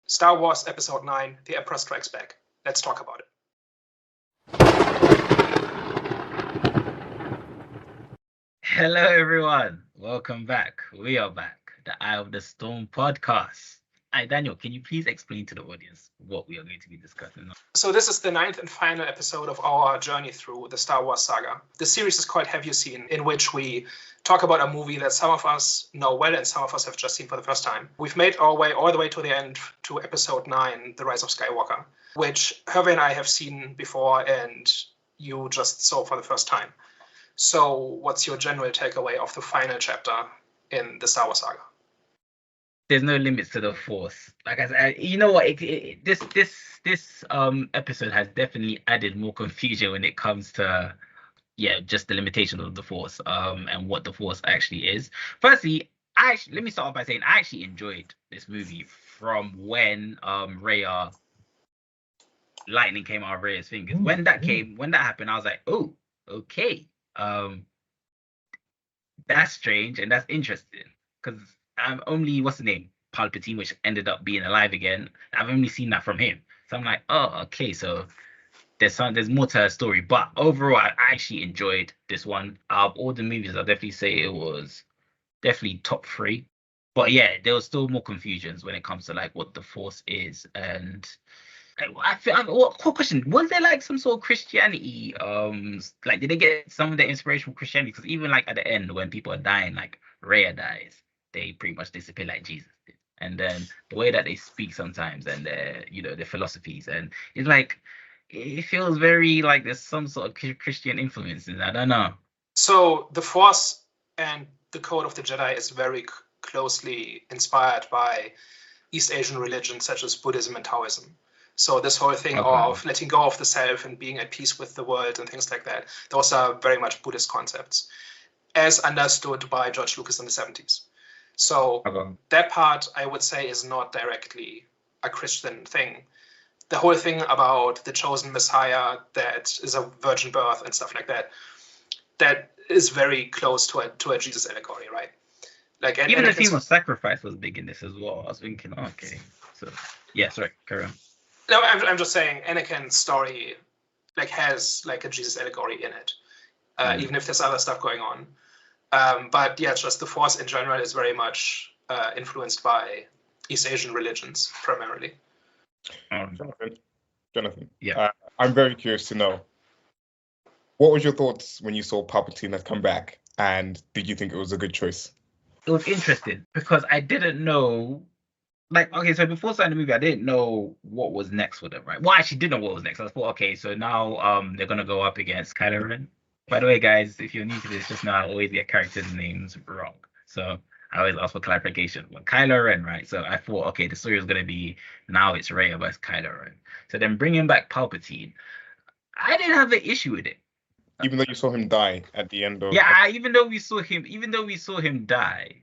Star Wars Episode 9, The Emperor Strikes Back. Let's talk about it. Hello, everyone. Welcome back. We are back. The Eye of the Storm podcast. Hi, Daniel, can you please explain to the audience what we are going to be discussing? So this is the 9th and final episode of our journey through the Star Wars saga. The series is called Have You Seen, in which we talk about a movie that some of us know well and some of us have just seen for the first time. We've made our way all the way to the end to Episode 9, The Rise of Skywalker, which Hervé and I have seen before and you just saw for the first time. So what's your general takeaway of the final chapter in the Star Wars saga? There's no limits to the Force. Like I said, you know what? This episode has definitely added more confusion when it comes to just the limitation of the Force and what the Force actually is. Firstly, let me start off by saying I actually enjoyed this movie from when Rhea lightning came out of Rhea's fingers. When that happened, I was like, oh, okay. That's strange and that's interesting because I'm only Palpatine, which ended up being alive again. I've only seen that from him, so I'm like, oh, okay. So there's more to her story, but overall, I actually enjoyed this one. Out of all the movies, I'll definitely say it was definitely top 3. But yeah, there was still more confusions when it comes to like what the Force is and. Cool question. Was there like some sort of Christianity? Like did they get some of the inspiration from Christianity? Because even like at the end when people are dying, like Rhea dies, they pretty much disappear like Jesus did. And then the way that they speak sometimes and their philosophies, and it's like it feels very like there's some sort of Christian influence in that. I don't know. So the Force and the Code of the Jedi is very closely inspired by East Asian religions such as Buddhism and Taoism. So this whole thing of letting go of the self and being at peace with the world and things like that, those are very much Buddhist concepts, as understood by George Lucas in the 70s. So that part, I would say, is not directly a Christian thing. The whole thing about the chosen Messiah that is a virgin birth and stuff like that, that is very close to a Jesus allegory, right? Like even the theme of sacrifice was big in this as well. I was thinking, okay, so yeah, sorry, carry on. No, I'm just saying Anakin's story has a Jesus allegory in it, even if there's other stuff going on. But yeah, just the Force in general is very much influenced by East Asian religions primarily. Jonathan. Yeah. I'm very curious to know, what was your thoughts when you saw Palpatine had come back, and did you think it was a good choice? It was interesting because I didn't know. So before starting the movie, I didn't know what was next for them, right? Well, I actually didn't know what was next. I thought, okay, so now they're gonna go up against Kylo Ren. By the way, guys, if you're new to this, just know I always get characters' names wrong, so I always ask for clarification. But Kylo Ren, right? So I thought, okay, the story was gonna be now it's Rey versus Kylo Ren. So then bringing back Palpatine, I didn't have an issue with it. Even though you saw him die at the end of even though we saw him die.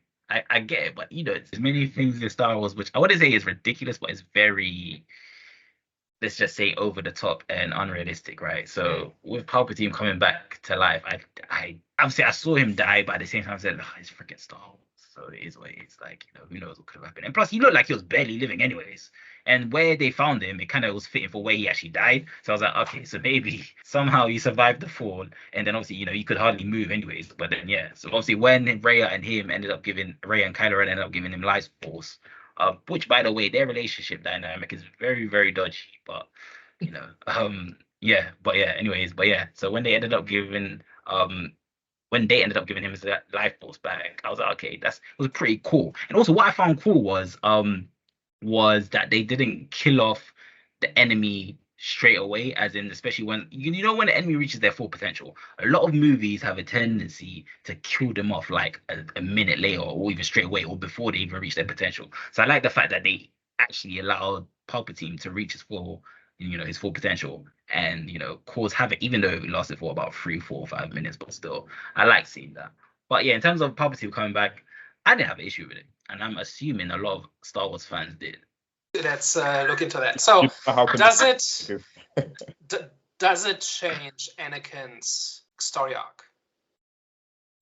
I get it, but there's many things in Star Wars which I wouldn't say is ridiculous, but it's very, let's just say, over the top and unrealistic, right? So with Palpatine coming back to life, I obviously I saw him die, but at the same time I said, it's freaking Star Wars, so it is what it is. Like, who knows what could have happened. And plus, he looked like he was barely living anyways. And where they found him, it kind of was fitting for where he actually died. So I was like, okay, so maybe somehow he survived the fall. And then obviously, he could hardly move anyways. But then, so obviously when Rhea and Kylo Ren ended up giving him life force, which, by the way, their relationship dynamic is very, very dodgy. But, so when they ended up giving him his life force back, I was like, okay, it was pretty cool. And also what I found cool was that they didn't kill off the enemy straight away, as in, especially when when the enemy reaches their full potential. A lot of movies have a tendency to kill them off like a minute later, or even straight away, or before they even reach their potential. So I like the fact that they actually allowed Palpatine to reach his full potential and cause havoc, even though it lasted for about 3, 4, 5 minutes. But still, I like seeing that. But yeah, in terms of Palpatine coming back, I didn't have an issue with it, and I'm assuming a lot of Star Wars fans did. Let's look into that. So, does it change Anakin's story arc?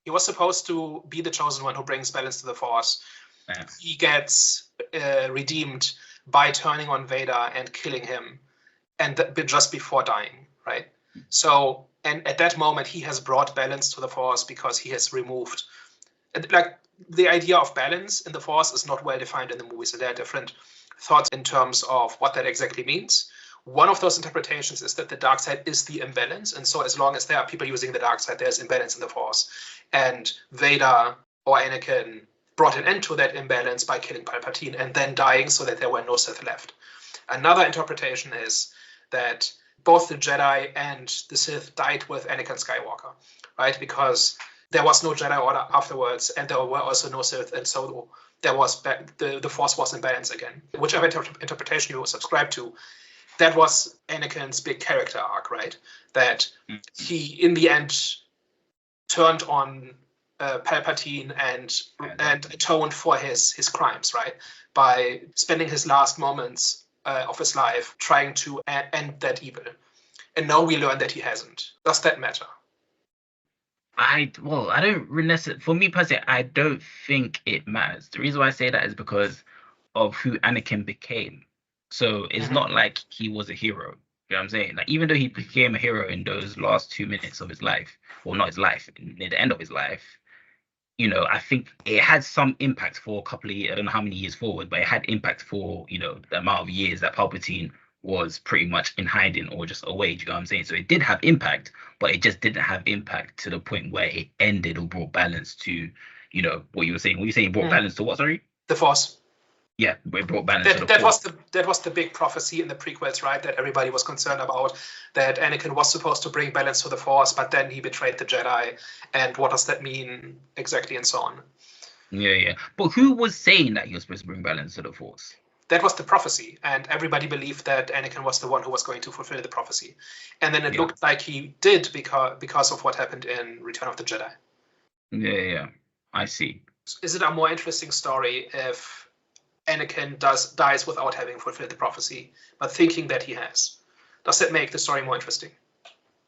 He was supposed to be the chosen one who brings balance to the Force. Yeah. He gets redeemed by turning on Vader and killing him, and just before dying, right? So, and at that moment, he has brought balance to the Force because he has removed, like, the idea of balance in the Force is not well defined in the movie, so there are different thoughts in terms of what that exactly means. One of those interpretations is that the dark side is the imbalance, and so as long as there are people using the dark side, there's imbalance in the Force. And Vader or Anakin brought an end to that imbalance by killing Palpatine and then dying so that there were no Sith left. Another interpretation is that both the Jedi and the Sith died with Anakin Skywalker, right? Because there was no Jedi Order afterwards, and there were also no Sith, and so there was the Force was in balance again. Whichever interpretation you subscribe to, that was Anakin's big character arc, right? That he, in the end, turned on Palpatine and atoned for his crimes, right? By spending his last moments of his life trying to end that evil. And now we learn that he hasn't. Does that matter? I don't necessarily, for me personally, I don't think it matters. The reason why I say that is because of who Anakin became. So it's not like he was a hero. You know what I'm saying? Like, even though he became a hero in those last 2 minutes of his life, or not his life, near the end of his life, you know, I think it had some impact for a couple of years. I don't know how many years forward, but it had impact for, you know, the amount of years that Palpatine was pretty much in hiding or just away. Do you know what I'm saying? So it did have impact, but it just didn't have impact to the point where it ended or brought balance to, you know, what you were saying. What you saying? It brought balance to what? Sorry, the Force. Yeah, it brought balance to the that Force. that was the big prophecy in the prequels, right? That everybody was concerned about, that Anakin was supposed to bring balance to the Force, but then he betrayed the Jedi, and what does that mean exactly, and so on. Yeah. But who was saying that he was supposed to bring balance to the Force? That was the prophecy, and everybody believed that Anakin was the one who was going to fulfill the prophecy. And then it looked like he did because of what happened in Return of the Jedi. Yeah, I see. Is it a more interesting story if Anakin dies without having fulfilled the prophecy, but thinking that he has? Does that make the story more interesting?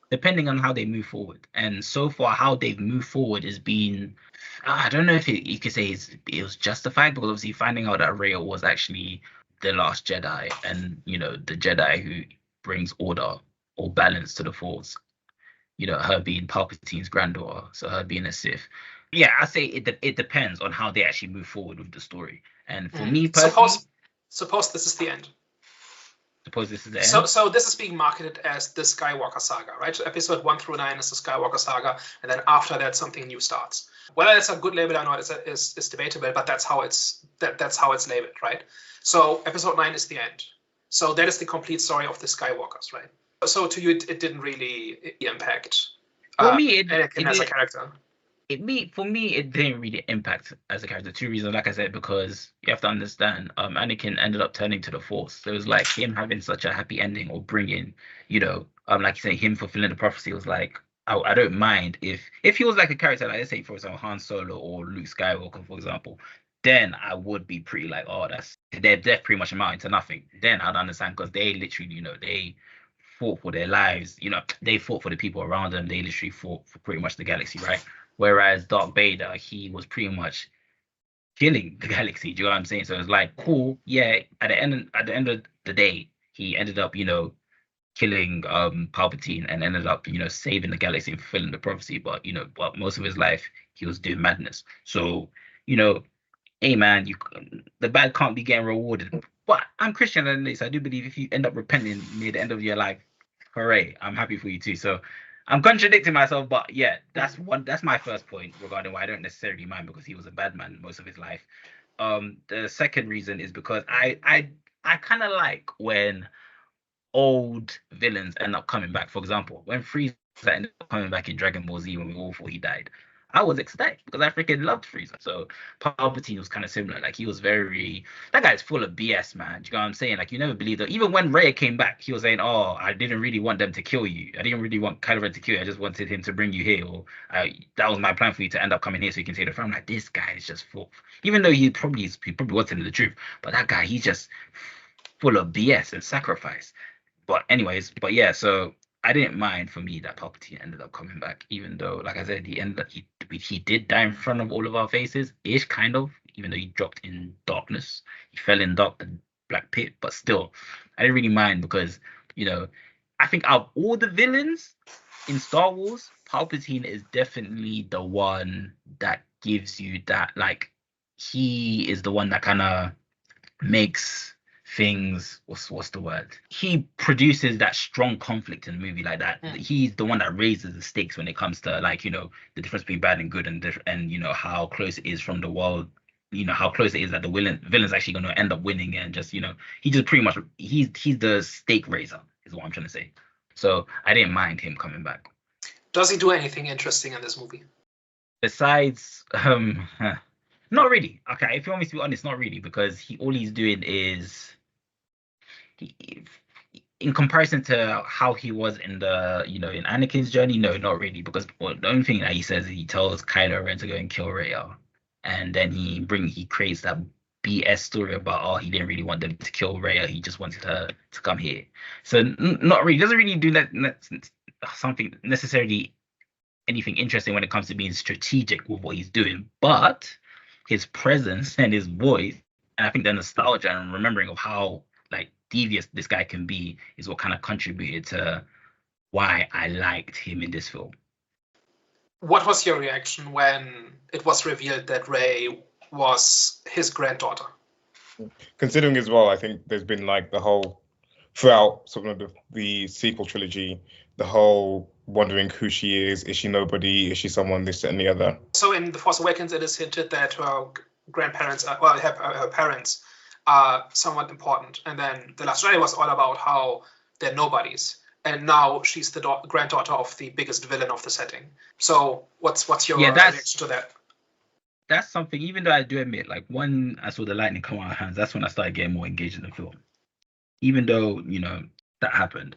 Depending on how they move forward. And so far, how they've moved forward has been, I don't know if you could say it was justified, because obviously finding out that Rey was actually the Last Jedi, and, you know, the Jedi who brings order or balance to the Force, you know, her being Palpatine's granddaughter, so her being a Sith. Yeah, I say it depends on how they actually move forward with the story. And for me personally, suppose this is the end. Suppose this is the end. So this is being marketed as the Skywalker saga, right? So episode 1 through 9 is the Skywalker saga, and then after that something new starts. Whether it's a good label or not is debatable, but that's how it's labeled, right? So episode 9 is the end. So that is the complete story of the Skywalkers, right? So to you, it didn't really impact Anakin as a character. For me, it didn't really impact as a character. 2 reasons, like I said, because you have to understand, Anakin ended up turning to the Force. So it was like him having such a happy ending, or bringing, you know, like you say, him fulfilling the prophecy was like, I don't mind if he was like a character, like, let's say, for example, Han Solo or Luke Skywalker, for example, then I would be pretty like, oh, their death pretty much amounting to nothing. Then I'd understand, because they literally, you know, they fought for their lives, you know, they fought for the people around them, they literally fought for pretty much the galaxy, right? Whereas Darth Vader, he was pretty much killing the galaxy. Do you know what I'm saying? So it's like, cool, yeah. At the end of the day, he ended up, you know, killing Palpatine, and ended up, you know, saving the galaxy and fulfilling the prophecy. But, you know, most of his life he was doing madness. So, you know, hey man, the bad can't be getting rewarded. But I'm Christian, and so I do believe if you end up repenting near the end of your life, hooray, I'm happy for you too. So I'm contradicting myself, but yeah, that's my first point regarding why I don't necessarily mind, because he was a bad man most of his life. The second reason is because I kind of like when old villains end up coming back. For example, when Frieza ended up coming back in Dragon Ball Z, when we all thought he died, I was ecstatic because I freaking loved Frieza. So Palpatine was kind of similar. Like, he was that guy's full of BS, man. Do you know what I'm saying? Like, you never believe that. Even when Rey came back, he was saying, oh, I didn't really want them to kill you. I didn't really want Kylo Ren to kill you. I just wanted him to bring you here. Or that was my plan for you to end up coming here so you can take the throne. Like, this guy is just full. Even though he probably was telling the truth. But that guy, he's just full of BS and sacrifice. But anyways, yeah, so I didn't mind, for me, that Palpatine ended up coming back, even though, like I said, he did die in front of all of our faces, ish, kind of, even though he dropped in darkness. He fell in black pit, but still, I didn't really mind because, I think out of all the villains in Star Wars, Palpatine is definitely the one that gives you that, like, he is the one that kind of makes things, what's the word? He produces that strong conflict in the movie like that. He's the one that raises the stakes when it comes to, like, the difference between bad and good, and how close it is from the world, how close it is that the villain's actually going to end up winning, and just, he just pretty much, he's the stake raiser is what I'm trying to say. So I didn't mind him coming back. Does he do anything interesting in this movie? Besides, not really. Okay, if you want me to be honest, not really, because all he's doing is, in comparison to how he was in the, in Anakin's journey, no, not really, because the only thing that he says is he tells Kylo Ren to go and kill Rey, and then he creates that BS story about, he didn't really want them to kill Rey, he just wanted her to come here. So not really, doesn't really do that something necessarily anything interesting when it comes to being strategic with what he's doing, but his presence and his voice, and I think the nostalgia and remembering of how, like, devious this guy can be is what kind of contributed to why I liked him in this film. What was your reaction when it was revealed that Rey was his granddaughter? Considering as well, I think there's been, like, the whole, throughout sort of the sequel trilogy, the whole wondering who she is she nobody, is she someone, this, that, and the other. So in The Force Awakens, it is hinted that her grandparents, her parents are somewhat important. And then The Last Jedi was all about how they're nobodies. And now she's the granddaughter of the biggest villain of the setting. So what's your reaction to that? That's something, even though I do admit, like, when I saw the lightning come out of her hands, that's when I started getting more engaged in the film. Even though, that happened,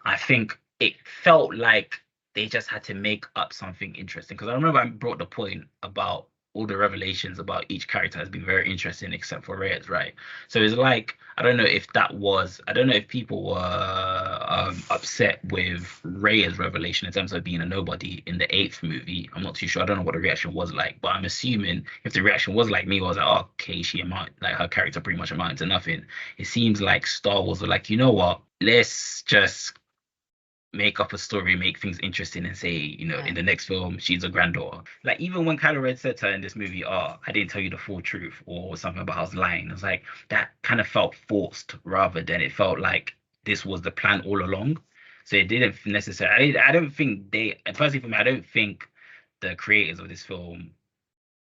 I think it felt like they just had to make up something interesting. Because I remember I brought the point about all the revelations about each character has been very interesting, except for Reyes, right? So it's like, I don't know if people were upset with Reyes' revelation in terms of being a nobody in the 8th movie. I'm not too sure. I don't know what the reaction was like, but I'm assuming if the reaction was like me, I was like, oh, okay, her character pretty much amounted to nothing. It seems like Star Wars were like, you know what? Let's just make up a story, make things interesting, and say, in the next film, she's a granddaughter. Like, even when Kylo Ren said to her in this movie, I didn't tell you the full truth, or something about I was lying, I was like, that kind of felt forced rather than it felt like this was the plan all along. So it didn't necessarily, I don't think personally for me, I don't think the creators of this film,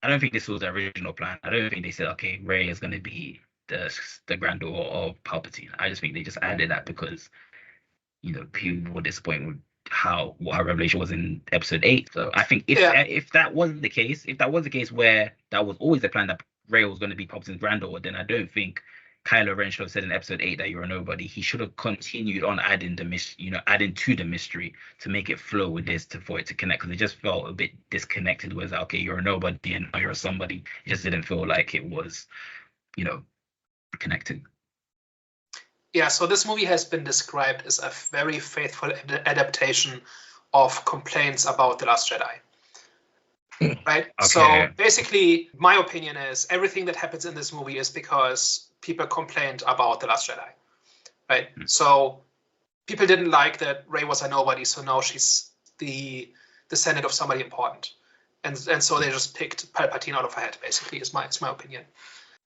I don't think this was the original plan. I don't think they said, okay, Rey is going to be the granddaughter of Palpatine. I just think they just added that because people were disappointed with what her revelation was in episode 8. So I think if that wasn't the case, where that was always the plan that Rey was going to be Palpatine's granddaughter, then I don't think Kylo Ren should have said in episode 8 that you're a nobody. He should have continued on adding adding to the mystery to make it flow with this, for it to connect, because it just felt a bit disconnected. Where it's like, okay, you're a nobody and now you're a somebody. It just didn't feel like it was, connected. Yeah, so this movie has been described as a very faithful adaptation of complaints about The Last Jedi. Right? Okay. So basically, my opinion is everything that happens in this movie is because people complained about The Last Jedi. Right? So people didn't like that Rey was a nobody, so now she's the descendant of somebody important. And so they just picked Palpatine out of her head, basically, is my opinion.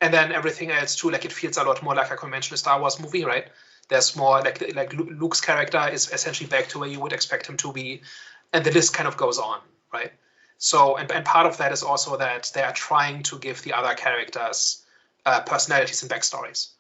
And then everything else too, like, it feels a lot more like a conventional Star Wars movie, right? There's more like Luke's character is essentially back to where you would expect him to be, and the list kind of goes on, right? So and part of that is also that they are trying to give the other characters personalities and backstories,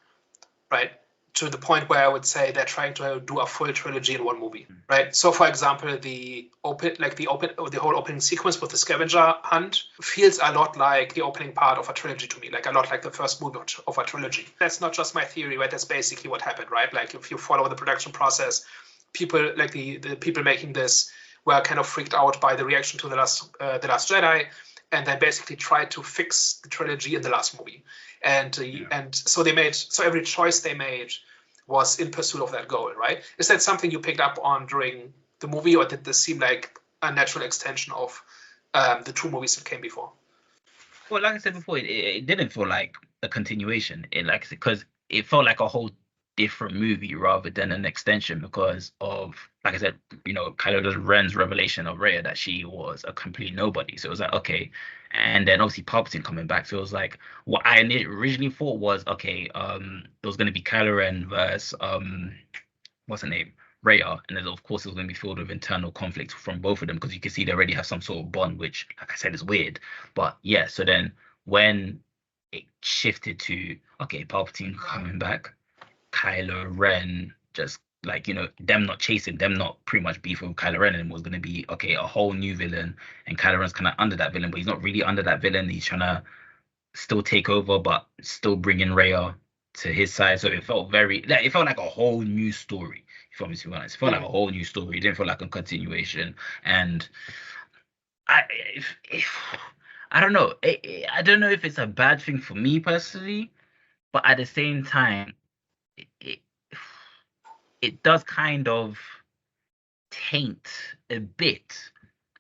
right? To the point where I would say they're trying to do a full trilogy in one movie, right? So, for example, the whole opening sequence with the scavenger hunt feels a lot like the opening part of a trilogy to me, like a lot like the first movie of a trilogy. That's not just my theory, right? That's basically what happened, right? Like, if you follow the production process, people like the people making this were kind of freaked out by the reaction to the Last Jedi, and they basically tried to fix the trilogy in the last movie. And so every choice they made was in pursuit of that goal, right? Is that something you picked up on during the movie, or did this seem like a natural extension of the two movies that came before? Well, like I said before, it didn't feel like a continuation. Because it felt like a whole different movie rather than an extension because of, like I said, Kylo Ren's revelation of Rey that she was a complete nobody. So it was like, okay. And then obviously Palpatine coming back. So it was like, what I originally thought was, okay, it was going to be Kylo Ren versus, what's her name? Rhea. And then, of course, it was going to be filled with internal conflict from both of them because you can see they already have some sort of bond, which, like I said, is weird. But yeah, so then when it shifted to, okay, Palpatine coming back, Kylo Ren just like, them not chasing, them not pretty much beefing with Kylo Ren, and was going to be, okay, a whole new villain. And Kylo Ren's kind of under that villain, but he's not really under that villain. He's trying to still take over, but still bringing Rhea to his side. So it felt it felt like a whole new story. If I'm being honest, it felt like a whole new story. It didn't feel like a continuation. And I don't know. I don't know if it's a bad thing for me personally, but at the same time, it does kind of taint a bit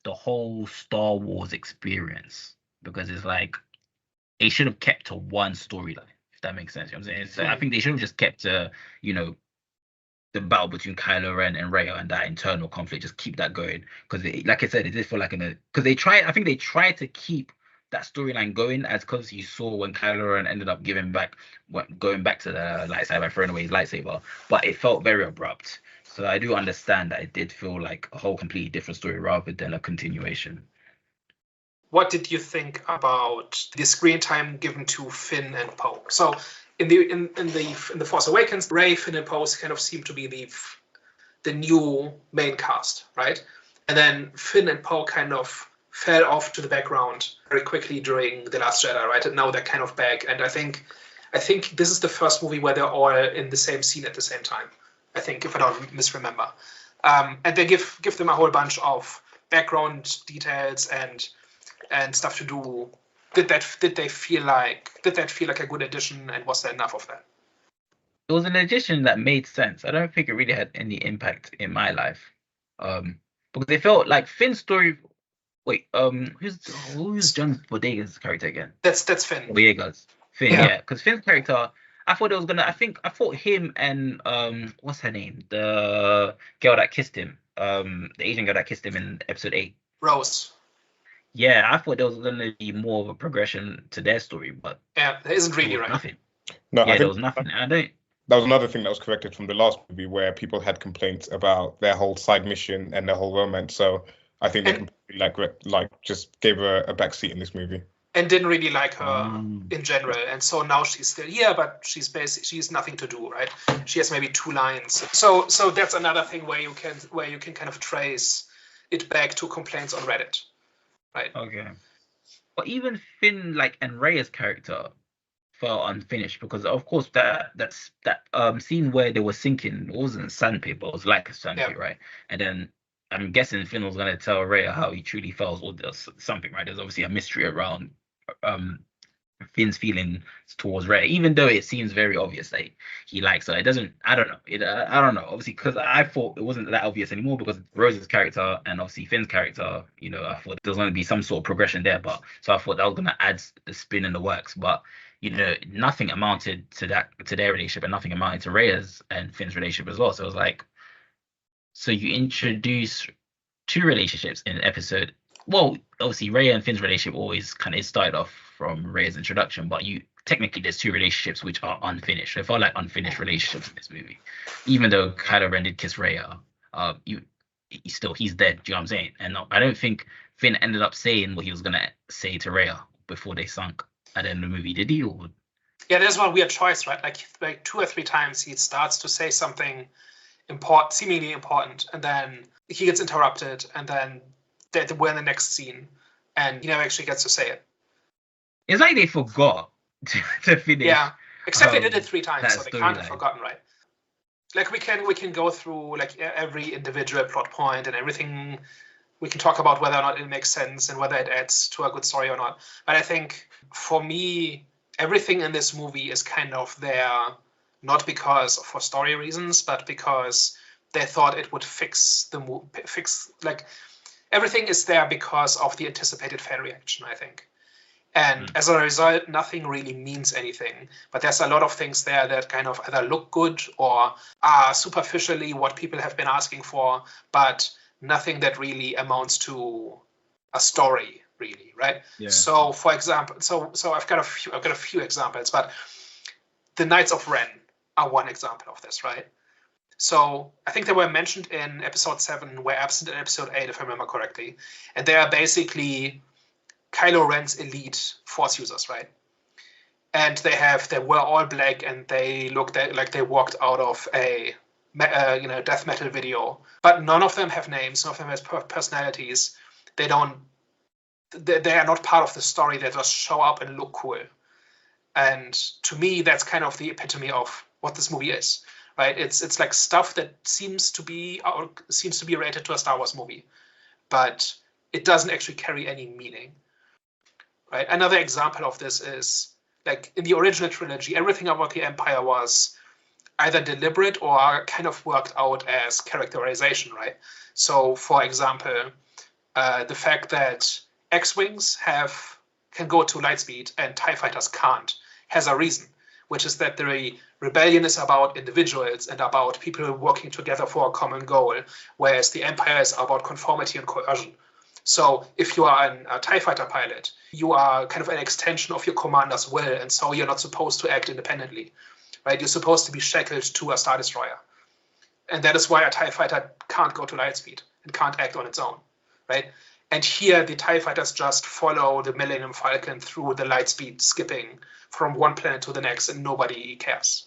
the whole Star Wars experience because it's like they should have kept to one storyline, if that makes sense. You know what I'm saying? So I think they should have just kept to, the battle between Kylo Ren and Rey and that internal conflict, just keep that going. Because, like I said, it did feel like because I think they tried to keep that storyline going, as because you saw when Kylo Ren ended up going back to the lightsaber, throwing away his lightsaber, but it felt very abrupt. So I do understand that it did feel like a whole completely different story rather than a continuation. What did you think about the screen time given to Finn and Poe? So in the Force Awakens, Rey, Finn, and Poe kind of seem to be the new main cast, right? And then Finn and Poe kind of fell off to the background very quickly during The Last Jedi, right? And now they're kind of back. And I think this is the first movie where they're all in the same scene at the same time, I think, if I don't misremember. And they give them a whole bunch of background details and stuff to do. Did that feel like a good addition, and was there enough of that? It was an addition that made sense. I don't think it really had any impact in my life. Because it felt like Finn's story. Wait, who's John Boyega's character again? That's Finn. Boyega's. Finn, yeah. Because Finn's character, I thought it was gonna. I thought him and what's her name? The girl that kissed him. The Asian girl that kissed him in episode 8. Rose. Yeah, I thought there was gonna be more of a progression to their story, but yeah, there isn't really, right? Nothing. No, yeah, there was nothing. That was another thing that was corrected from the last movie where people had complaints about their whole side mission and their whole romance. So I think they completely just gave her a backseat in this movie. And didn't really like her in general. And so now she's still here, but she's nothing to do, right? She has maybe 2 lines. So that's another thing where you can kind of trace it back to complaints on Reddit. Right. Okay. But even Finn, and Rey's character felt unfinished because, of course, that scene where they were sinking, it wasn't sandpaper, it was like a sandpaper, right? And then I'm guessing Finn was gonna tell Rey how he truly felt, or something, right? There's obviously a mystery around Finn's feeling towards Rey, even though it seems very obvious that he likes her. It doesn't. I don't know. I don't know. Obviously, because I thought it wasn't that obvious anymore because Rose's character and obviously Finn's character. I thought there was going to be some sort of progression there, but so I thought that was going to add the spin in the works. But nothing amounted to their relationship, and nothing amounted to Rey's and Finn's relationship as well. So it was like, so you introduce 2 relationships in an episode. Well, obviously, Rey and Finn's relationship always kind of started off from Rey's introduction, but technically there's 2 relationships which are unfinished. So it felt like unfinished relationships in this movie. Even though Kylo Ren did kiss Rhea, he's dead. Do you know what I'm saying? And I don't think Finn ended up saying what he was gonna say to Rhea before they sunk at the end of the movie, did he? Or... Yeah, there's one weird choice, right? Like 2 or 3 times he starts to say something important, seemingly important, and then he gets interrupted, and then we're in the next scene, and he never actually gets to say it. It's like they forgot to finish. Yeah, except they did it 3 times, so they can't have forgotten, right? Like we can go through every individual plot point and everything. We can talk about whether or not it makes sense and whether it adds to a good story or not. But I think for me, everything in this movie is kind of there, not because for story reasons, but because they thought it would fix everything is there because of the anticipated fan reaction, I think. And as a result, nothing really means anything. But there's a lot of things there that kind of either look good or are superficially what people have been asking for, but nothing that really amounts to a story, really, right? Yeah. So, for example, so I've got a few examples, but the Knights of Ren are one example of this, right? So I think they were mentioned in episode 7, were absent in episode 8, if I remember correctly, and they are basically Kylo Ren's elite Force users, right? And they were all black, and they looked like they walked out of a death metal video. But none of them have names. None of them have personalities. They are not part of the story. They just show up and look cool. And to me, that's kind of the epitome of what this movie is, right? It's like stuff that seems to be related to a Star Wars movie, but it doesn't actually carry any meaning. Right. Another example of this is like in the original trilogy, everything about the Empire was either deliberate or kind of worked out as characterization, right? So, for example, the fact that X-wings can go to light speed and TIE fighters can't has a reason, which is that the rebellion is about individuals and about people working together for a common goal, whereas the Empire is about conformity and coercion. So if you are a TIE fighter pilot, you are kind of an extension of your commander's will, and so you're not supposed to act independently, right? You're supposed to be shackled to a Star Destroyer. And that is why a TIE fighter can't go to light speed and can't act on its own, right? And here the TIE fighters just follow the Millennium Falcon through the light speed skipping from one planet to the next, and nobody cares,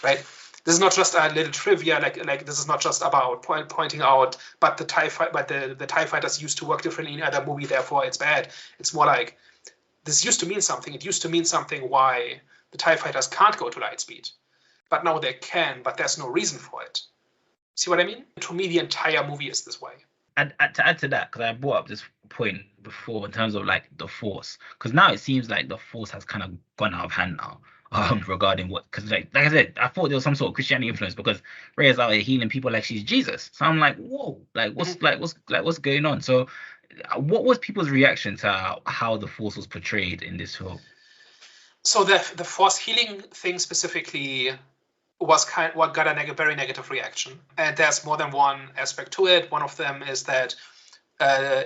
right? This is not just a little trivia, like this is not just about pointing out, but the TIE fighters used to work differently in other movie, therefore it's bad. It's more like this used to mean something. It used to mean something why the TIE fighters can't go to light speed, but now they can, but there's no reason for it. See what I mean? To me, the entire movie is this way. And to add to that, because I brought up this point before in terms of like the Force, because now it seems like the Force has kind of gone out of hand now. Regarding what, because like I said, I thought there was some sort of Christianity influence because Rey is out here healing people like she's Jesus. So I'm like, whoa, like what's going on? So, what was people's reaction to how the Force was portrayed in this film? So the Force healing thing specifically was what got a very negative reaction, and there's more than one aspect to it. One of them is that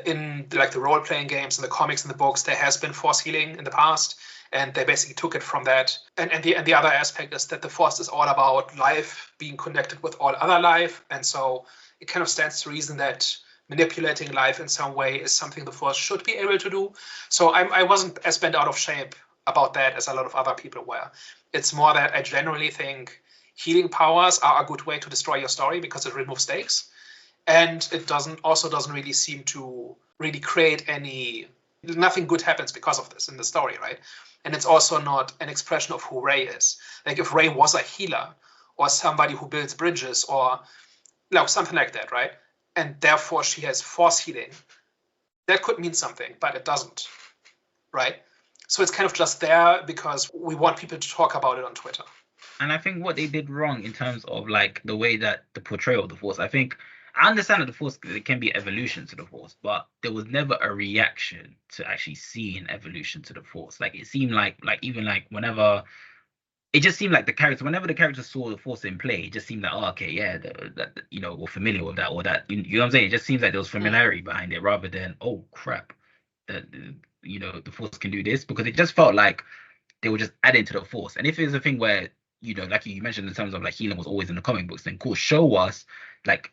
in like the role-playing games and the comics and the books, there has been Force healing in the past. And they basically took it from that. And the other aspect is that the Force is all about life being connected with all other life. And so it kind of stands to reason that manipulating life in some way is something the Force should be able to do. So I wasn't as bent out of shape about that as a lot of other people were. It's more that I generally think healing powers are a good way to destroy your story because it removes stakes. And it doesn't really seem to really create nothing good happens because of this in the story, right? And it's also not an expression of who Rey is. Like if Rey was a healer or somebody who builds bridges or something like that, right? And therefore she has Force healing, that could mean something, but it doesn't, right? So it's kind of just there because we want people to talk about it on Twitter. And I think what they did wrong in terms of like the way that the portrayal of the Force, I understand that the Force, it can be evolution to the Force, but there was never a reaction to actually seeing evolution to the Force. Like it seemed like even like whenever, it just seemed like whenever the character saw the Force in play, it just seemed like, oh, okay, yeah, that we're familiar with that, or that, you know what I'm saying? It just seems like there was familiarity behind it rather than, oh crap, that the Force can do this, because it just felt like they were just adding to the Force. And if it's a thing where, like you mentioned in terms of like healing was always in the comic books, then cool, show us like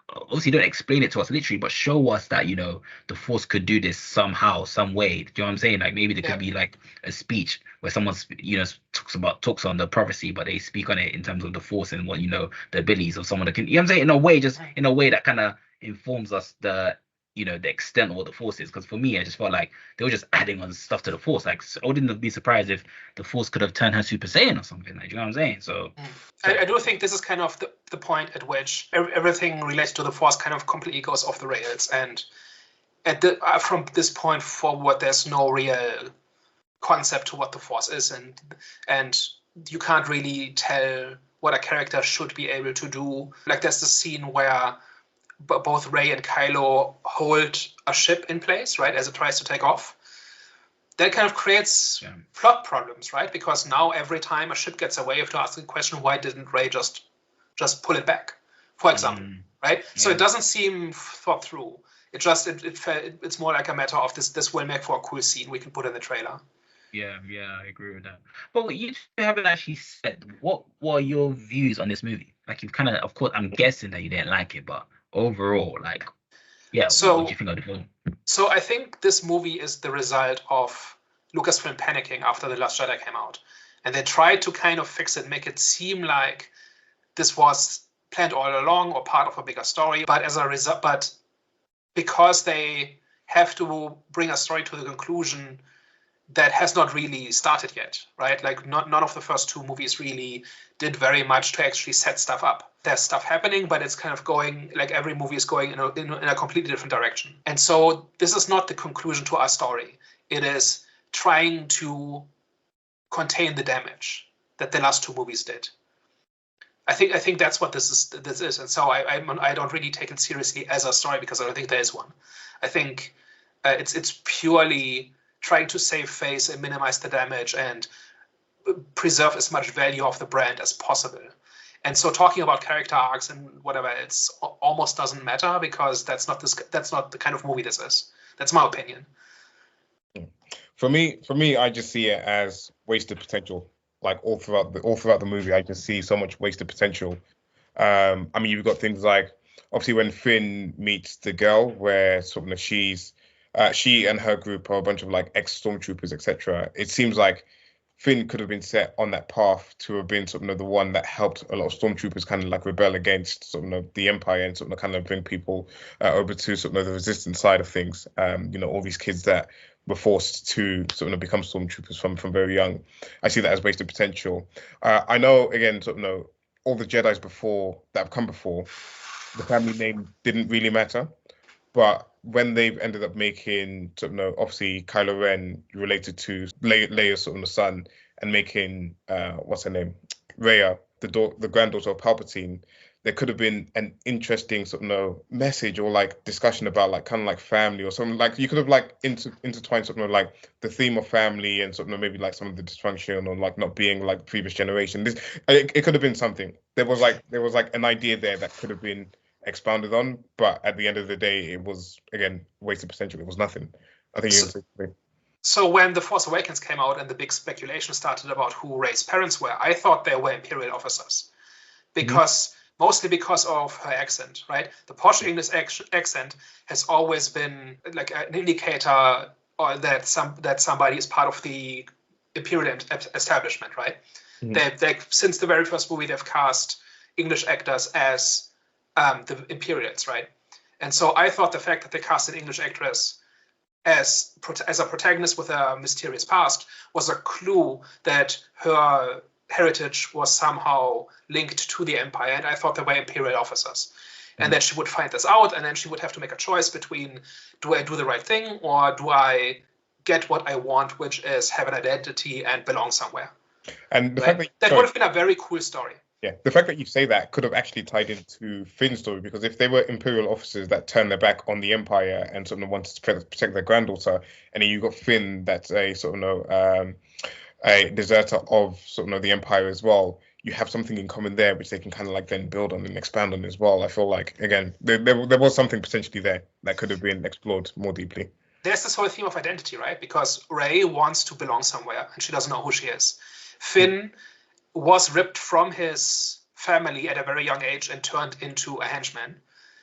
obviously don't explain it to us literally, but show us that the Force could do this somehow, some way. Do you know what I'm saying? Like maybe there could be like a speech where someone talks on the prophecy, but they speak on it in terms of the Force and what the abilities of someone that can, you know what I'm saying, in a way, just in a way that kind of informs us the extent of what the Force is. Because for me, I just felt like they were just adding on stuff to the Force. Like I wouldn't be surprised if the Force could have turned her Super Saiyan or something. Like, you know what I'm saying? So I do think this is kind of the point at which everything related to the Force kind of completely goes off the rails. And from this point forward, there's no real concept to what the Force is, and you can't really tell what a character should be able to do. Like there's the scene where both Rey and Kylo hold a ship in place, right, as it tries to take off. that kind of creates plot problems, right? Because now every time a ship gets away, you have to ask the question, why didn't Rey just pull it back, for example, right? So it doesn't seem thought through. It's more like a matter of this will make for a cool scene we can put in the trailer. Yeah, I agree with that. But you haven't actually said what were your views on this movie? Like, you've kind of course, I'm guessing that you didn't like it, but overall, like, so, what do you think of the film? So I think this movie is the result of Lucasfilm panicking after The Last Jedi came out. And they tried to kind of fix it, make it seem like this was planned all along or part of a bigger story. But as a result, because they have to bring a story to the conclusion that has not really started yet, right? Like none of the first two movies really did very much to actually set stuff up. There's stuff happening, but it's kind of going, like every movie is going in a completely different direction. And so this is not the conclusion to our story. It is trying to contain the damage that the last two movies did. I think that's what this is. And so I don't really take it seriously as a story because I don't think there is one. I think it's purely trying to save face and minimize the damage and preserve as much value of the brand as possible. And so talking about character arcs and whatever, it's almost doesn't matter because that's not the kind of movie this is. That's my opinion. For me, I just see it as wasted potential. Like all throughout the movie, I just see so much wasted potential. I mean, you've got things like obviously when Finn meets the girl, where sort of she and her group are a bunch of like ex-stormtroopers, etc. It seems like Finn could have been set on that path to have been sort of the one that helped a lot of stormtroopers kind of like rebel against sort of the Empire and sort of kind of bring people over to sort of the resistance side of things. All these kids that were forced to sort of become stormtroopers from very young. I see that as wasted potential. I know, again, sort of all the Jedis that have come before, the family name didn't really matter. But when they've ended up making, sort of, obviously Kylo Ren related to Leia's sort of the son, and making what's her name, Rhea, the granddaughter of Palpatine, there could have been an interesting sort of message or like discussion about like kind of like family or something. Like you could have like intertwined sort of like the theme of family and sort of maybe like some of the dysfunction or like not being like previous generation. It could have been something. There was like an idea there that could have been expounded on, but at the end of the day, it was again wasted potential. It was nothing. I think so when The Force Awakens came out and the big speculation started about who Rey's parents were, I thought they were Imperial officers mostly because of her accent, right? The posh English accent has always been like an indicator that somebody is part of the Imperial establishment, right? They since the very first movie they've cast English actors as the Imperials, right? And so I thought the fact that they cast an English actress as a protagonist with a mysterious past was a clue that her heritage was somehow linked to the Empire, and I thought they were Imperial officers. And that she would find this out, and then she would have to make a choice between, do I do the right thing, or do I get what I want, which is have an identity and belong somewhere? And the right? fact that would have been a very cool story. Yeah, the fact that you say that could have actually tied into Finn's story, because if they were Imperial officers that turned their back on the Empire and sort of wanted to protect their granddaughter, and then you got Finn that's a sort of a deserter of sort of the Empire as well, you have something in common there which they can kind of like then build on and expand on as well. I feel like, again, there was something potentially there that could have been explored more deeply. There's this whole theme of identity, right? Because Rey wants to belong somewhere and she doesn't know who she is. Finn was ripped from his family at a very young age and turned into a henchman.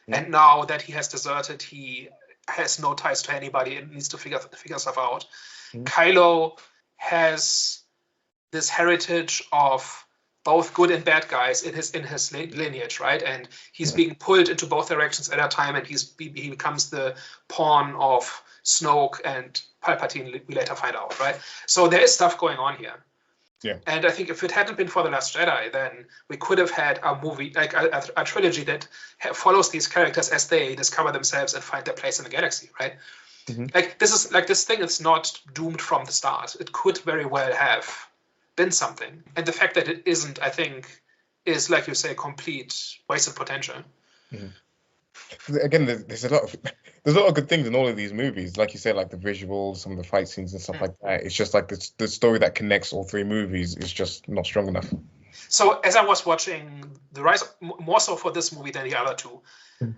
And now that he has deserted, he has no ties to anybody and needs to figure stuff out. Kylo has this heritage of both good and bad guys in his lineage, right? And he's being pulled into both directions at a time, and he becomes the pawn of Snoke and Palpatine, we later find out, right? So there is stuff going on here. Yeah. And I think if it hadn't been for The Last Jedi, then we could have had a movie, like a trilogy that follows these characters as they discover themselves and find their place in the galaxy, right? Like this thing is not doomed from the start. It could very well have been something. And the fact that it isn't, I think, is, like you say, complete wasted potential. Again, there's a lot of good things in all of these movies. Like you said, like the visuals, some of the fight scenes and stuff like that. It's just like the story that connects all three movies is just not strong enough. So as I was watching the Rise, more so for this movie than the other two,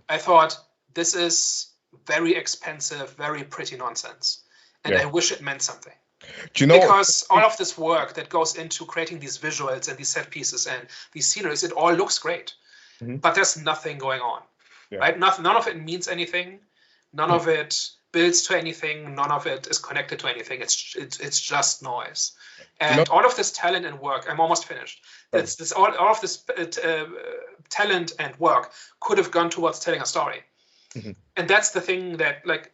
I thought this is very expensive, very pretty nonsense, and I wish it meant something. Do you know? Because all of this work that goes into creating these visuals and these set pieces and these sceneries, it all looks great, but there's nothing going on, right? None of it means anything. None of it builds to anything. None of it is connected to anything. It's just noise. And all of this talent and work, I'm almost finished. All of this talent and work could have gone towards telling a story. And that's the thing that, like,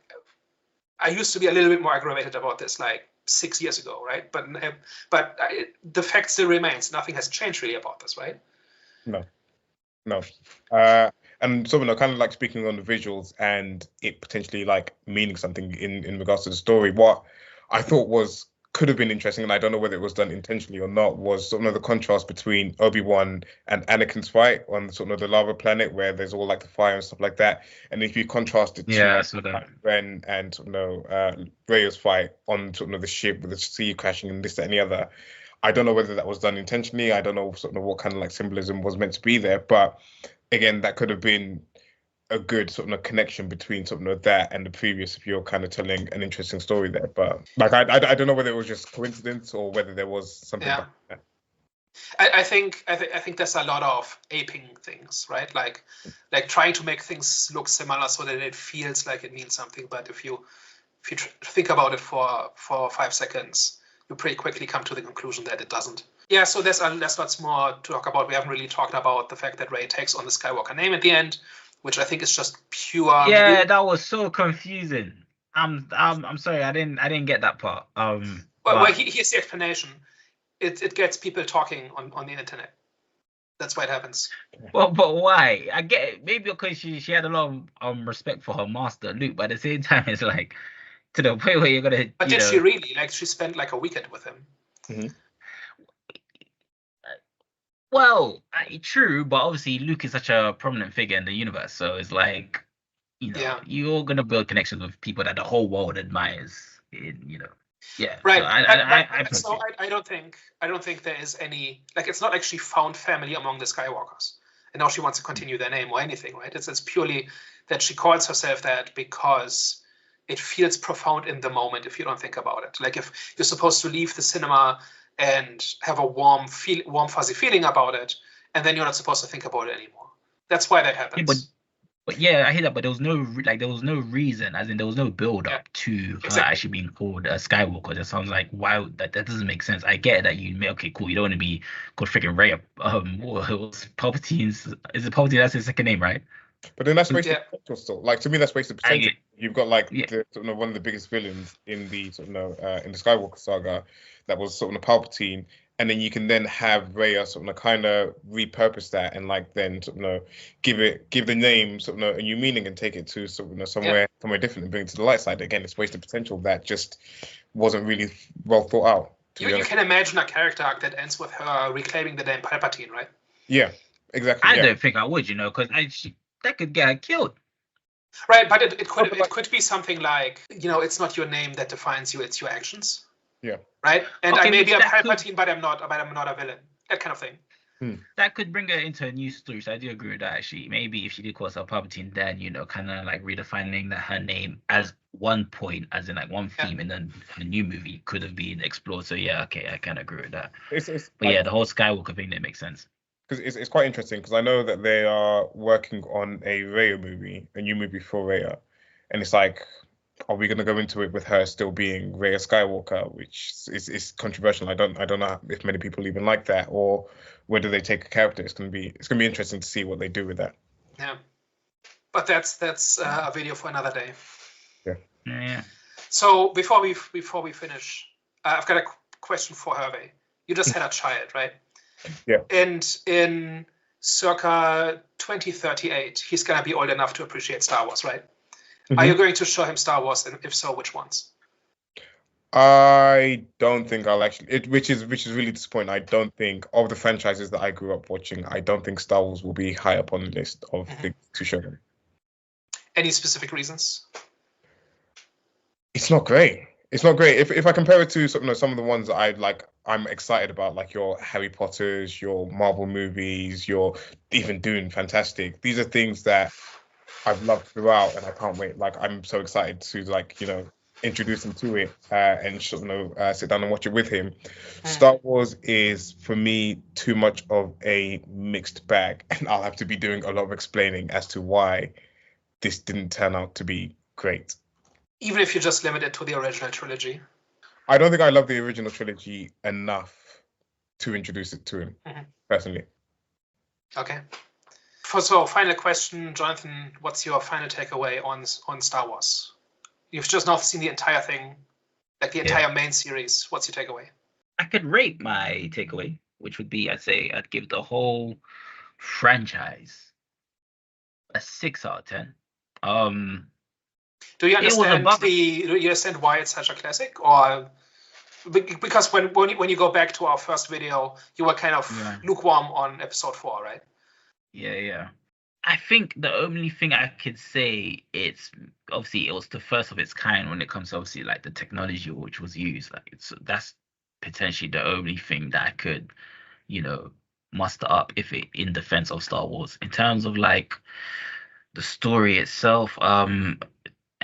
I used to be a little bit more aggravated about this, like 6 years ago, right? But the fact still remains. Nothing has changed really about this, right? No. And so, kind of like speaking on the visuals and it potentially like meaning something in regards to the story, what I thought could have been interesting, and I don't know whether it was done intentionally or not, was sort of the contrast between Obi-Wan and Anakin's fight on sort of the lava planet where there's all like the fire and stuff like that. And if you contrast it to Ren and Rey's fight on sort of the ship with the sea crashing and this, that, and the other, I don't know whether that was done intentionally. I don't know sort of what kind of like symbolism was meant to be there. But again, that could have been a good sort of connection between sort of that and the previous if you're kind of telling an interesting story there. But like I don't know whether it was just coincidence or whether there was something behind that. I think there's a lot of aping things, right? Like trying to make things look similar so that it feels like it means something. But if you think about it for 5 seconds, you pretty quickly come to the conclusion that it doesn't. Yeah, so there's lots more to talk about. We haven't really talked about the fact that Rey takes on the Skywalker name at the end, which I think is just pure. Yeah, that was so confusing. I'm sorry, I didn't get that part. Well, here's the explanation. It gets people talking on the internet. That's why it happens. Well, but why? I get it. Maybe because she had a lot of respect for her master, Luke, but at the same time, it's like to the point where you're gonna. But did she really? Like, she spent like a weekend with him. Mm-hmm. Well, true, but obviously Luke is such a prominent figure in the universe, so it's like, you're gonna build connections with people that the whole world admires. Yeah. Right. So I don't think there is any, like, it's not like she found family among the Skywalkers, and now she wants to continue their name or anything, right? It's purely that she calls herself that because it feels profound in the moment if you don't think about it. Like, if you're supposed to leave the cinema and have a warm, fuzzy feeling about it, and then you're not supposed to think about it anymore. That's why that happens. Yeah, but yeah, I hear that. But there was no reason, as in there was no build up to her actually being called a Skywalker. That sounds like, wow, that doesn't make sense. I get that you may, okay, cool. You don't want to be called freaking Rey. Palpatine's, is it Palpatine? That's his second name, right? But then that's wasted potential still. Like, to me, that's wasted potential. You've got like one of the biggest villains in the in the Skywalker saga that was sort of Palpatine, and then you can then have Rey sort of kind of repurpose that and like then sort of give the name sort of a new meaning and take it to sort of somewhere different and bring it to the light side. Again, it's wasted potential that just wasn't really well thought out. You can imagine a character arc that ends with her reclaiming the name Palpatine, right? Yeah, exactly. I don't think I would, because that could get her killed. Right, but it could be something like, it's not your name that defines you, it's your actions. Yeah. Right? And I may be a Palpatine, but I'm not a villain. That kind of thing. That could bring her into a new story. So I do agree with that, actually. Maybe if she did call herself Palpatine, then, kind of like redefining that her name as one point, as in like one theme, and then a new movie could have been explored. So yeah, okay, I kind of agree with that. The whole Skywalker thing, that makes sense. Because it's quite interesting, because I know that they are working on a Rey movie, a new movie for Rey, and it's like, are we going to go into it with her still being Rey Skywalker, which is controversial. I don't know if many people even like that, or whether they take a character. It's going to be interesting to see what they do with that. Yeah, but that's a video for another day. Yeah. So before we finish, I've got a question for Hervé. You just had a child, right? Yeah. And in circa 2038, he's going to be old enough to appreciate Star Wars, right? Mm-hmm. Are you going to show him Star Wars, and if so, which ones? I don't think I'll actually, which is really disappointing. I don't think, of the franchises that I grew up watching, I don't think Star Wars will be high up on the list of things to show them. Any specific reasons? It's not great. It's not great. If I compare it to some of the ones that I'm excited about, like your Harry Potters, your Marvel movies, your even Dune, fantastic. These are things that I've loved throughout, and I can't wait. Like, I'm so excited to introduce him to it and sit down and watch it with him. Star Wars is for me too much of a mixed bag, and I'll have to be doing a lot of explaining as to why this didn't turn out to be great. Even if you just limit it to the original trilogy? I don't think I love the original trilogy enough to introduce it to him, personally. Okay. So, final question, Jonathan, what's your final takeaway on Star Wars? You've just not seen the entire thing, like the entire main series. What's your takeaway? I could rate my takeaway, which would be, I'd give the whole franchise a 6 out of 10. Do you understand why it's such a classic, or because when you go back to our first video, you were kind of lukewarm on episode 4, right? Yeah. I think the only thing I could say, it's obviously it was the first of its kind when it comes to obviously like the technology which was used. That's potentially the only thing that I could, muster up in defense of Star Wars. In terms of like the story itself,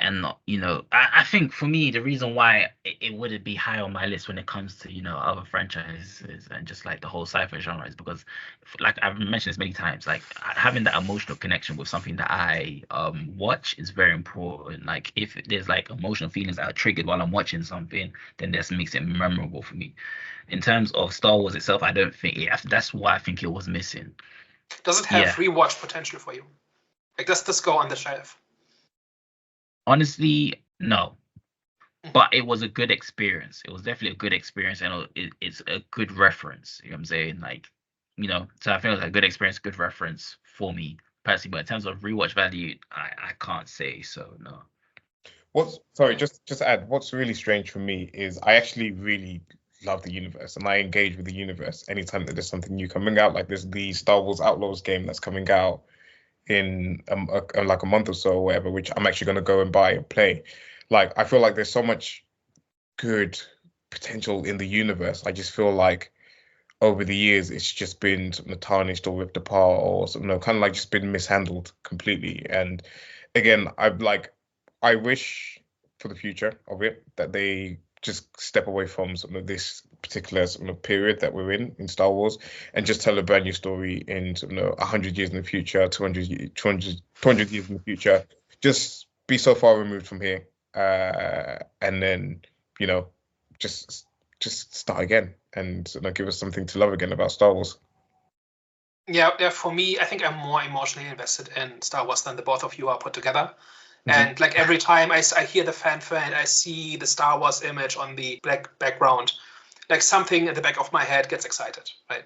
and I think for me the reason why it wouldn't be high on my list when it comes to other franchises and just like the whole sci-fi genre is because, like I've mentioned this many times, like having that emotional connection with something that I watch is very important. Like if there's like emotional feelings that are triggered while I'm watching something, then that makes it memorable for me. In terms of Star Wars itself, I don't think that's why I think it was missing. Does it have rewatch potential for you? Like, does this go on the shelf? Honestly, no. But it was a good experience. It was definitely a good experience, and it's a good reference. You know what I'm saying? Like, so I feel like a good experience, good reference for me personally. But in terms of rewatch value, I can't say so, no. Just to add, what's really strange for me is I actually really love the universe, and I engage with the universe anytime that there's something new coming out. Like there's the Star Wars Outlaws game that's coming out in like a month or so or whatever, which I'm actually going to go and buy and play. Like I feel like there's so much good potential in the universe. I just feel like over the years it's just been tarnished or ripped apart or kind of like just been mishandled completely. And again, I wish for the future of it that they just step away from this particular period that we're in Star Wars and just tell a brand new story in 100 years in the future, 200 years in the future. Just be so far removed from here, and then just start again and give us something to love again about Star Wars. Yeah. For me, I think I'm more emotionally invested in Star Wars than the both of you are put together. And like every time I hear the fanfare and I see the Star Wars image on the black background, like something in the back of my head gets excited, right?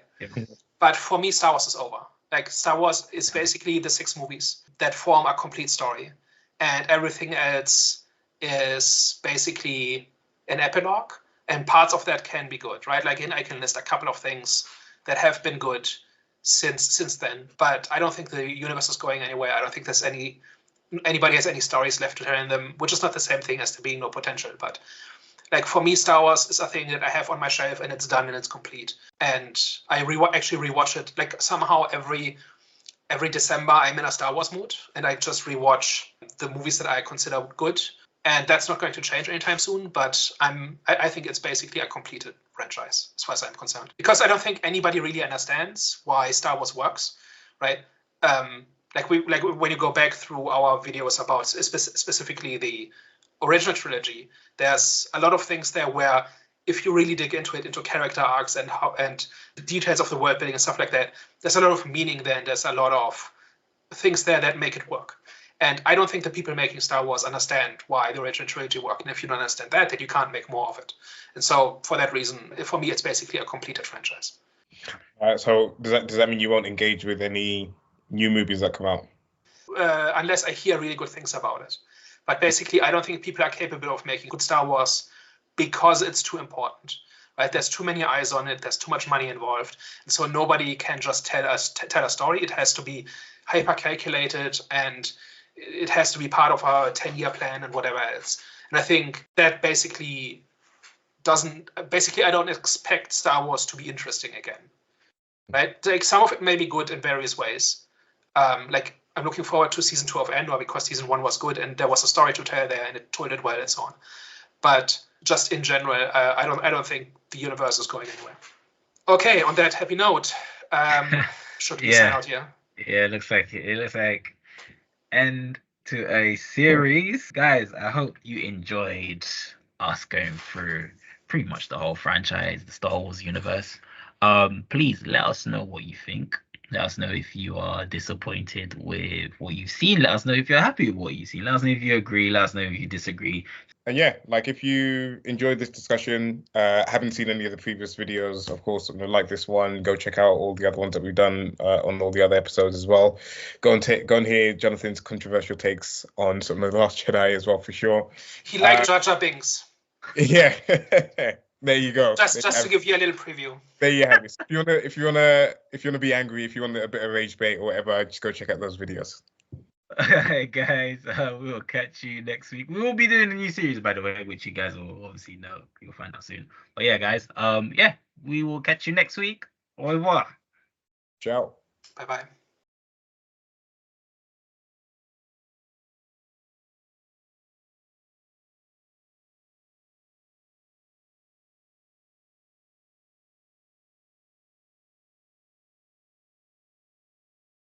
But for me, Star Wars is over. Like Star Wars is basically the 6 movies that form a complete story, and everything else is basically an epilogue. And parts of that can be good, right? Like I can list a couple of things that have been good since then, but I don't think the universe is going anywhere. I don't think there's anybody has any stories left to tell in them, which is not the same thing as there being no potential. But like for me, Star Wars is a thing that I have on my shelf and it's done and it's complete. And I actually rewatch it. Like somehow every December I'm in a Star Wars mood and I just rewatch the movies that I consider good. And that's not going to change anytime soon. But I think it's basically a completed franchise as far as I'm concerned, because I don't think anybody really understands why Star Wars works, right? Like when you go back through our videos about specifically the original trilogy, there's a lot of things there where if you really dig into it, into character arcs and the details of the world building and stuff like that, there's a lot of meaning there and there's a lot of things there that make it work. And I don't think the people making Star Wars understand why the original trilogy worked. And if you don't understand that, then you can't make more of it. And so for that reason, for me, it's basically a completed franchise. So does that mean you won't engage with any new movies that come out? Unless I hear really good things about it. But basically, I don't think people are capable of making good Star Wars because it's too important. Right? There's too many eyes on it. There's too much money involved. And so nobody can just tell a story. It has to be hyper calculated and it has to be part of our 10-year plan and whatever else. And I think that basically I don't expect Star Wars to be interesting again. Right? Like, some of it may be good in various ways. Like, I'm looking forward to season 2 of Andor because season 1 was good and there was a story to tell there and it told it well and so on. But just in general, I don't think the universe is going anywhere. Okay, on that happy note, should we sign out here? Yeah, it looks like end to a series. Guys, I hope you enjoyed us going through pretty much the whole franchise, the Star Wars universe. Please let us know what you think. Let us know if you are disappointed with what you've seen. Let us know if you're happy with what you've seen. Let us know if you agree. Let us know if you disagree. And yeah, like, if you enjoyed this discussion, haven't seen any of the previous videos, of course, like this one, go check out all the other ones that we've done on all the other episodes as well. Go and hear Jonathan's controversial takes on some of the Last Jedi as well, for sure. He liked Jar Jar Binks. Yeah. There you go. Just to give you a little preview. There you have it. If you wanna be angry, if you want a bit of rage bait or whatever, just go check out those videos. Alright, guys, we will catch you next week. We will be doing a new series, by the way, which you guys will obviously know. You'll find out soon. But yeah, guys, we will catch you next week. Au revoir. Ciao. Bye-bye.